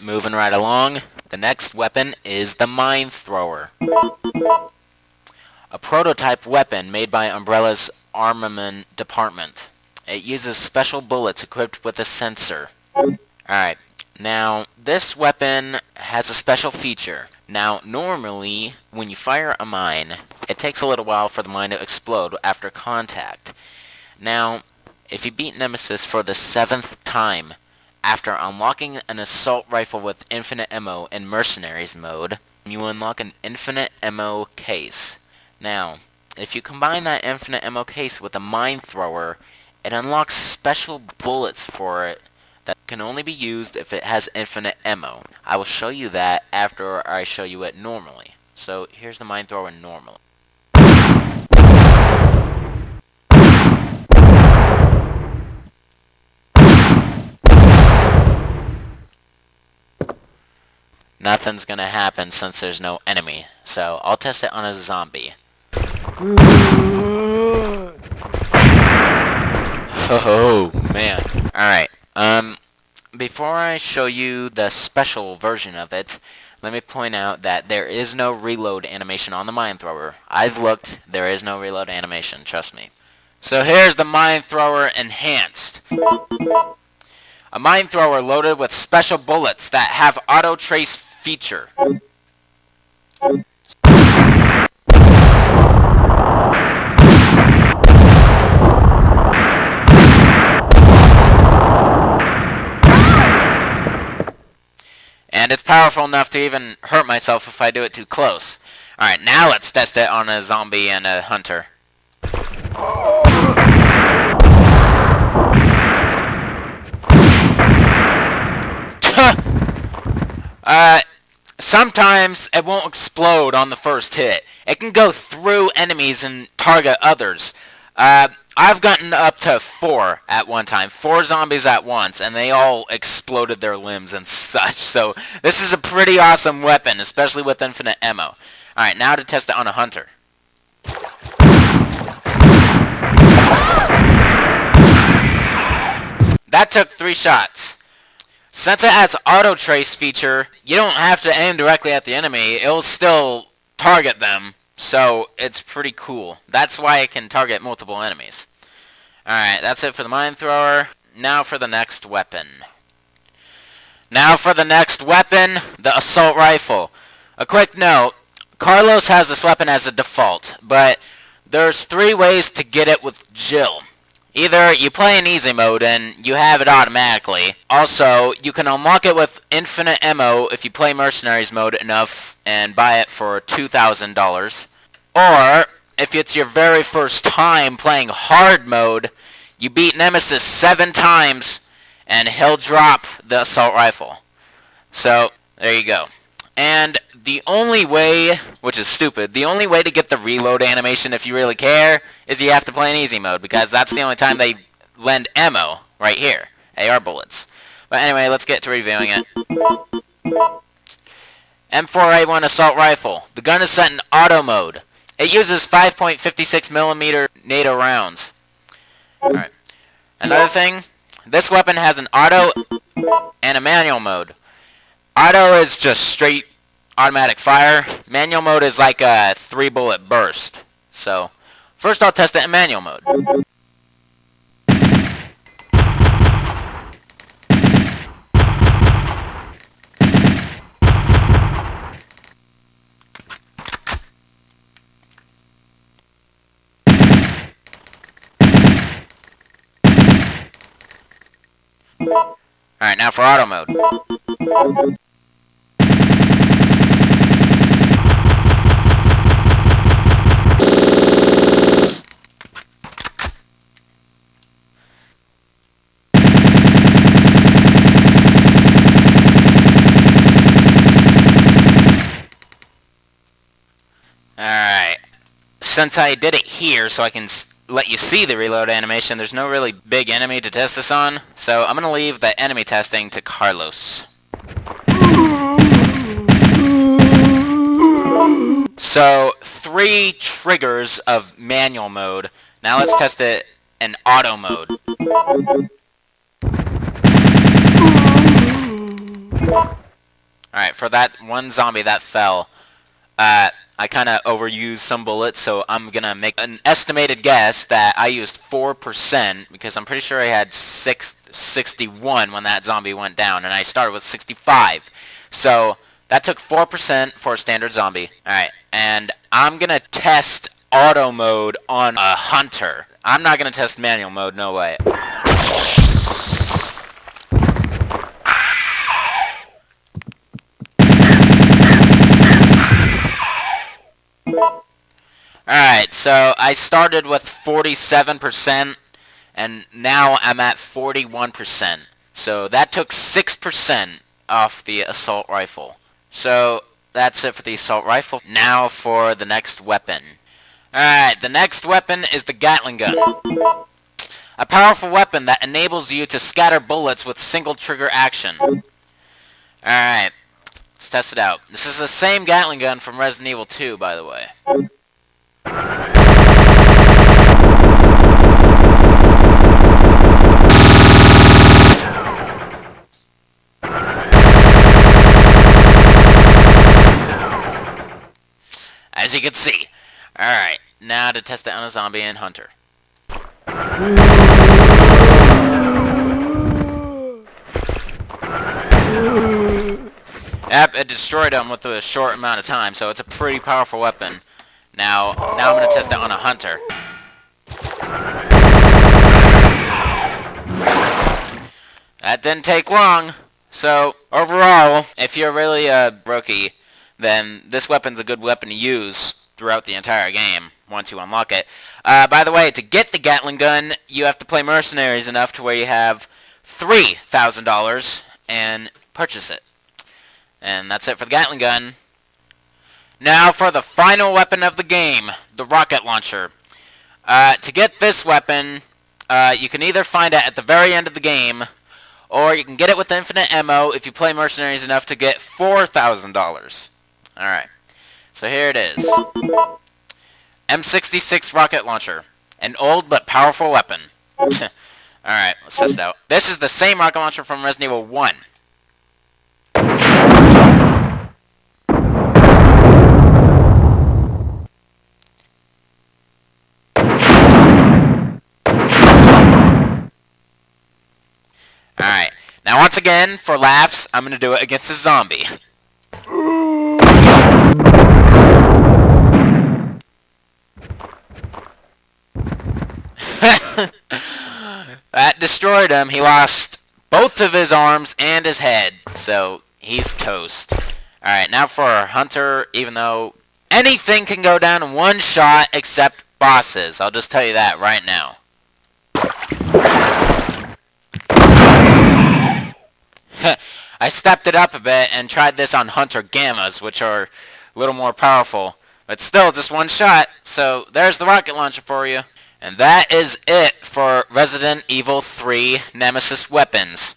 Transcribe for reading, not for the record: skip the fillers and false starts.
moving right along. The next weapon is the Mine Thrower. A prototype weapon made by Umbrella's armament department. It uses special bullets equipped with a sensor. Alright, now this weapon has a special feature. Now, normally, when you fire a mine, it takes a little while for the mine to explode after contact. Now, if you beat Nemesis for the 7th time, after unlocking an assault rifle with infinite ammo in Mercenaries mode, you unlock an infinite ammo case. Now, if you combine that infinite ammo case with a mine thrower, it unlocks special bullets for it that can only be used if it has infinite ammo. I will show you that after I show you it normally. So here's the mine thrower normally. Nothing's gonna happen since there's no enemy, so I'll test it on a zombie. Oh man. Alright, before I show you the special version of it, let me point out that there is no reload animation on the mine thrower. I've looked, there is no reload animation, trust me. So here's the mine thrower enhanced. A mine thrower loaded with special bullets that have auto trace feature. And it's powerful enough to even hurt myself if I do it too close. Alright, now let's test it on a zombie and a hunter. Sometimes it won't explode on the first hit. It can go through enemies and target others. I've gotten up to 4 at one time. 4 zombies at once, and they all exploded their limbs and such. So this is a pretty awesome weapon, especially with infinite ammo. Alright, now to test it on a hunter. That took 3 shots. Since it has auto trace feature, you don't have to aim directly at the enemy. It'll still target them. So, it's pretty cool. That's why it can target multiple enemies. Alright, that's it for the mine thrower. Now for the next weapon. The assault rifle. A quick note, Carlos has this weapon as a default, but there's 3 ways to get it with Jill. Either you play in easy mode and you have it automatically. Also, you can unlock it with infinite ammo if you play Mercenaries mode enough and buy it for $2,000. Or, if it's your very first time playing hard mode, you beat Nemesis 7 times and he'll drop the assault rifle. So, there you go. And the only way, which is stupid, the only way to get the reload animation if you really care is you have to play in easy mode, because that's the only time they lend ammo, right here, AR bullets. But anyway, let's get to reviewing it. M4A1 Assault Rifle. The gun is set in auto mode. It uses 5.56mm NATO rounds. Alright. Another thing, this weapon has an auto and a manual mode. Auto is just straight automatic fire. Manual mode is like a 3-bullet burst. So, first I'll test it in manual mode. Alright, now for auto mode. Alright, since I did it here so I can let you see the reload animation, there's no really big enemy to test this on, so I'm going to leave the enemy testing to Carlos. So, 3 triggers of manual mode. Now let's test it in auto mode. Alright, for that one zombie that fell, I kind of overused some bullets, so I'm going to make an estimated guess that I used 4%, because I'm pretty sure I had 61 when that zombie went down, and I started with 65. So that took 4% for a standard zombie. Alright, and I'm going to test auto mode on a hunter. I'm not going to test manual mode, no way. Alright, so I started with 47%, and now I'm at 41%. So that took 6% off the assault rifle. So that's it for the assault rifle. Now for the next weapon. Alright, the next weapon is the Gatling Gun. A powerful weapon that enables you to scatter bullets with single trigger action. Alright, let's test it out. This is the same Gatling Gun from Resident Evil 2, by the way. As you can see. Alright, now to test it on a zombie and hunter. Yep, it destroyed him with a short amount of time, so it's a pretty powerful weapon. Now I'm going to test it on a hunter. That didn't take long. So, overall, if you're really a rookie, then this weapon's a good weapon to use throughout the entire game, once you unlock it. By the way, to get the Gatling Gun, you have to play Mercenaries enough to where you have $3,000 and purchase it. And that's it for the Gatling Gun. Now for the final weapon of the game, the Rocket Launcher. To get this weapon, you can either find it at the very end of the game, or you can get it with infinite ammo if you play Mercenaries enough to get $4,000. Alright, so here it is. M66 Rocket Launcher. An old but powerful weapon. Alright, let's test it out. This is the same rocket launcher from Resident Evil 1. Alright, now once again, for laughs, I'm going to do it against a zombie. That destroyed him. He lost both of his arms and his head, so he's toast. Alright, now for our hunter, even though anything can go down in one shot except bosses. I'll just tell you that right now. I stepped it up a bit and tried this on Hunter Gammas, which are a little more powerful. But still, just one shot. So there's the rocket launcher for you. And that is it for Resident Evil 3 Nemesis weapons.